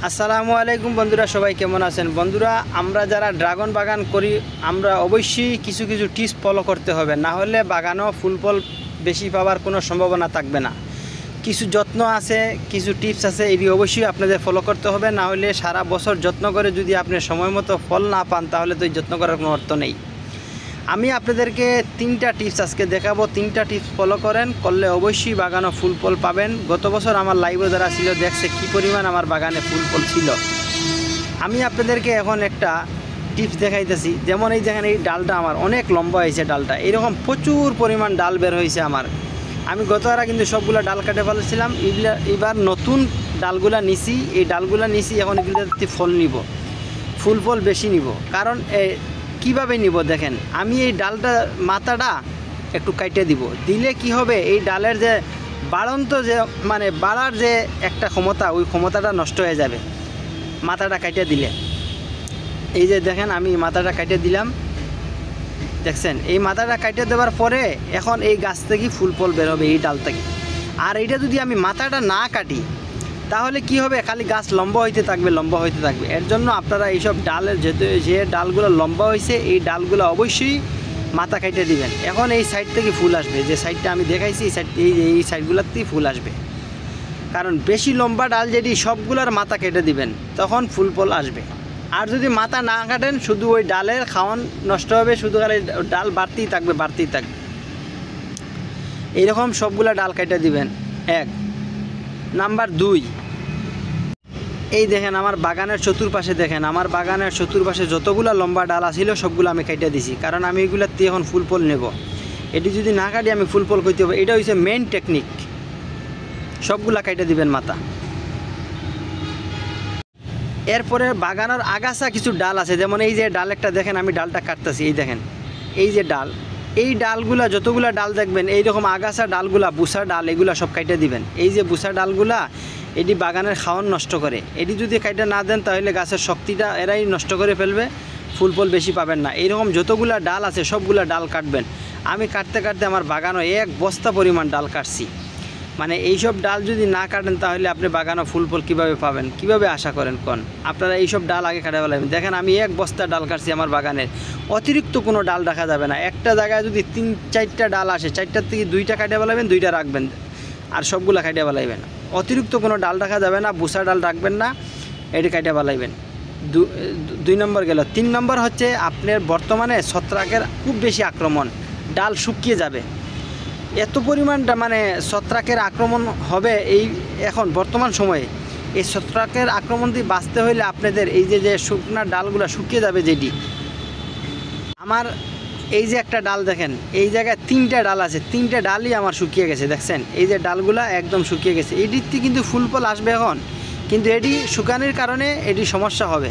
আসসালামু আলাইকুম বন্ধুরা, সবাই কেমন আছেন? বন্ধুরা, আমরা যারা ড্রাগন বাগান করি আমরা অবশ্যই কিছু কিছু টিপস ফলো করতে হবে, না হলে বাগানও ফুল ফল বেশি পাওয়ার কোনো সম্ভাবনা থাকবে না। কিছু যত্ন আছে, কিছু টিপস আছে, এটি অবশ্যই আপনাদের ফলো করতে হবে, না হলে সারা বছর যত্ন করে যদি আপনি সময় মতো ফল না পান তাহলে তো এই যত্ন করার কোনো অর্থ নেই। আমি আপনাদেরকে 3টা টিপস আজকে দেখাবো। 3টা টিপস ফলো করলে অবশ্যই বাগানও ফুল ফল পাবেন। গত বছর আমার লাইভে যারা ছিল দেখছে কী পরিমাণ আমার বাগানে ফুল ফল ছিল। আমি আপনাদেরকে এখন একটা টিপস দেখাইতেছি। যেমন এই দেখেন, এই ডালটা আমার অনেক লম্বা হয়েছে, ডালটা এরকম প্রচুর পরিমাণ ডাল বের হয়েছে আমার। আমি গতবার কিন্তু সবগুলো ডাল কাটে ফেলেছিলাম, এবার নতুন ডালগুলা নিছি। এই ডালগুলা নিছি, এখন এগুলোতে ফল নিব, ফুল ফল বেশি নিব। কারণ কিভাবে নিব দেখেন, আমি এই ডালটা মাথাটা একটু কাটে দিব, দিলে কি হবে, এই ডালের যে বাড়ন্ত যে মানে বাড়ার যে একটা ক্ষমতা, ওই ক্ষমতাটা নষ্ট হয়ে যাবে মাথাটা কাটে দিলে। এই যে দেখেন, আমি মাথাটা কাটে দিলাম, দেখছেন? এই মাথাটা কাটে দেওয়ার পরে এখন এই গাছ থেকে ফুল ফল বের হবে এই ডাল থেকে। আর এইটা যদি আমি মাথাটা না কাটি তাহলে কি হবে, খালি গাছ লম্বা হইতে থাকবে, লম্বা হইতে থাকবে। এর জন্য আপনারা এইসব ডালের যে ডালগুলো লম্বা হয়েছে এই ডালগুলো অবশ্যই মাথা কেটে দিবেন। এখন এই সাইড থেকে ফুল আসবে, যে সাইডটা আমি দেখাইছি এই সাইডগুলোর থেকে ফুল আসবে। কারণ বেশি লম্বা ডাল যেটি সবগুলোর মাথা কেটে দিবেন, তখন ফুল ফল আসবে। আর যদি মাথা না কাটেন শুধু ওই ডালের খাওয়ান নষ্ট হবে, শুধু খালি ডাল বাড়তেই থাকবে, বাড়তেই থাকবে। এইরকম সবগুলো ডাল কেটে দিবেন। 1 নাম্বার 2, এই দেখেন আমার বাগানের চতুর্পাশে, দেখেন আমার বাগানের চতুর্পাশে যতগুলো লম্বা ডাল আছিল সবগুলো আমি কেটে দিছি। কারণ আমি এগুলোতে এখন ফুল ফল নেব। এটি যদি না কাটি আমি ফুল ফল করতে হবে, এটা হচ্ছে মেইন টেকনিক। সবগুলা কেটে দিবেন মাথা। এরপরে বাগানের আগাছা কিছু ডাল আছে, যেমন এই যে ডাল একটা দেখেন, আমি ডালটা কাটতেছি, এই দেখেন এই যে ডাল, এই ডালগুলা যতগুলা ডাল দেখবেন এইরকম আগাছা ডালগুলা, বুসা ডাল, এগুলা সব কাটে দিবেন। এই যে বুসা ডালগুলা এটি বাগানের খাওয়ান নষ্ট করে, এটি যদি কাটে না দেন তাহলে গাছের শক্তিটা এরাই নষ্ট করে ফেলবে, ফুল ফল বেশি পাবেন না। এইরকম যতগুলা ডাল আছে সবগুলা ডাল কাটবেন। আমি কাটতে কাটতে আমার বাগানও 1 বস্তা পরিমাণ ডাল কাটছি। মানে এইসব ডাল যদি না কাটেন তাহলে আপনি বাগানও ফুল ফল কীভাবে পাবেন, কীভাবে আশা করেন কোন? আপনারা এইসব ডাল আগে কাটা ফেলাবেন। দেখেন আমি 1 বস্তা ডাল কাটছি আমার বাগানের, অতিরিক্ত কোনো ডাল রাখা যাবে না। একটা জায়গায় যদি 3-4টা ডাল আসে, 4টার থেকে 2টা কাটে ফেলাবেন, 2টা রাখবেন, আর সবগুলো কাটে ফেলাইবেন। অতিরিক্ত কোনো ডাল রাখা যাবে না, বুসা ডাল রাখবেন না, এটি কাটে ফেলাইবেন। 2 নম্বর গেল। 3 নম্বর হচ্ছে আপনার বর্তমানে ছত্রাকের খুব বেশি আক্রমণ, ডাল শুকিয়ে যাবে। এত পরিমাণটা মানে ছত্রাকের আক্রমণ হবে এই এখন বর্তমান সময়ে। এই ছত্রাকের আক্রমণ দিয়ে বাঁচতে হইলে আপনাদের এই যে শুকনা ডালগুলো শুকিয়ে যাবে, যেটি আমার এই যে একটা ডাল দেখেন, এই জায়গায় 3টা ডাল আছে, 3টা ডালই আমার শুকিয়ে গেছে, দেখছেন? এই যে ডালগুলা একদম শুকিয়ে গেছে। এটিতে কিন্তু ফুল ফল আসবে এখন, কিন্তু এটি শুকানোর কারণে এটি সমস্যা হবে।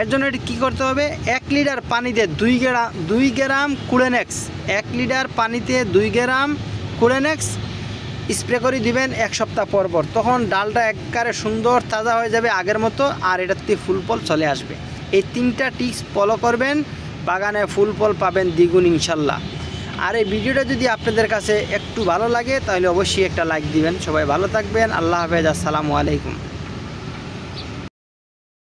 এর জন্য এটি কী করতে হবে, 1 লিটার পানিতে 2 গ্রাম কুড়েনেক্স, 1 লিটার পানিতে 2 গ্রাম কুড়েনেক্স স্প্রে করে দিবেন 1 সপ্তাহ পর পর। তখন ডালটা একবারে সুন্দর তাজা হয়ে যাবে আগের মতো, আর এটাতে ফুল ফল চলে আসবে। এই 3টা টিপস ফলো করবেন, বাগানে ফুল ফল পাবেন দ্বিগুণ ইনশাল্লাহ। আর এই ভিডিওটা যদি আপনাদের কাছে একটু ভালো লাগে তাহলে অবশ্যই একটা লাইক দিবেন। সবাই ভালো থাকবেন, আল্লাহ হাফেজ, আসসালামু আলাইকুম।